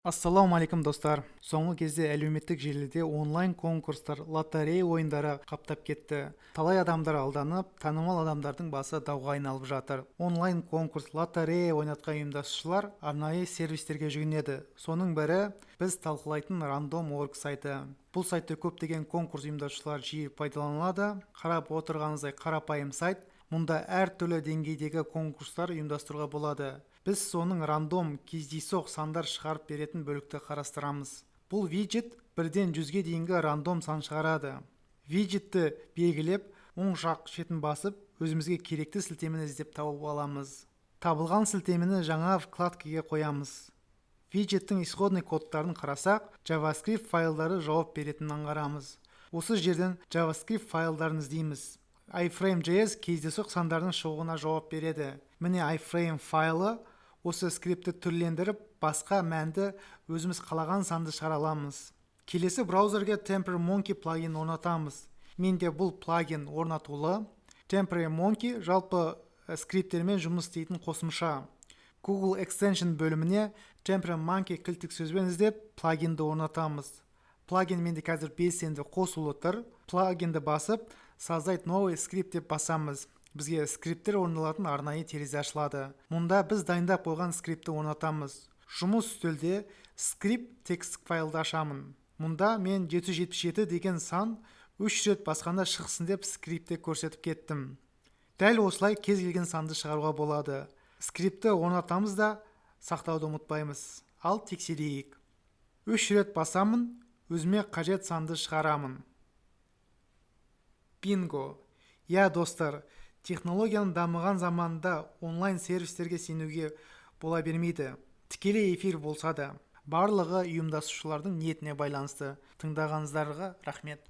Ассалаумағалейкум достар. Соңғы кезде әлеуметтік желіде онлайн конкурстар, лотерея ойындары қаптап кетті. Талай адамдар алданып, танымал адамдардың басы дауға айналып жатыр. Онлайн конкурс, лотерея ойнатқан ұйымдастырушылар арнайы сервистерге жүгінеді. Соның бірі біз талқылайтын Random.org сайты. Бұл сайтта көптеген конкурс ұйымдастырушылар жиі пайдаланылады. Қарап отырғаныңыздай қарапайым сайт. Мұнда әртүрлі деңгейдегі конкурстар ұйымдастыруға болады. Біз соның рандом кездейсоқ сандар шығарып беретін бөлікті қарастырамыз. Бұл виджет 1-ден 100-ге дейінгі рандом сан шығарады. Виджетті белгілеп, оң жақ шетін басып, өзімізге керекті сілтемені іздеп тауып аламыз. Табылған сілтемені жаңа вкладкаға қоямыз. Виджеттің исходный кодтарын қарасақ, JavaScript файлдары жауап беретінін аңғарамыз. Осы жерден JavaScript файлдарын іздейміз. iframe.js кездейсоқ сандардың шығуына жауап береді. Міне iframe файлы осы скриптті түрлендіріп, басқа мәнді өзіміз қалаған санды шығара аламыз. Келесі браузерге TemporaryMonkey плагин орнатамыз. Менде бұл плагин орнатулы. TemporaryMonkey жалпы скрипттермен жұмыс істейтін қосымша. Google Extension бөліміне TemporaryMonkey кілттік сөзбен іздеп, плагинді орнатамыз. Плагин менде қазір белсенді қосулы тұр. Плагинді басып, создать новый скрипт деп басамыз. Бізге скрипттер орындалатын арнайы терезе ашылады. Мұнда біз дайындап қойған скриптті орнатамыз. Жұмыс үстелде скрипт текст файлды ашамын. Мұнда мен 777 деген сан 3 рет басқанда шықсын деп скриптте көрсетіп кеттім. Дәл осылай кез келген санды шығаруға болады. Скриптті орнатамыз да сақтауды ұмытпаймыз. Ал тексерейік. 3 рет басамын, өзіме қажет санды шығарамын. Бинго! Я, достар, технологияның дамыған заманда онлайн сервистерге сенуге бола бермейді. Тікелей эфир болса да, барлығы ұйымдастырушылардың ниетіне байланысты. Тыңдағаныңыздарға рахмет.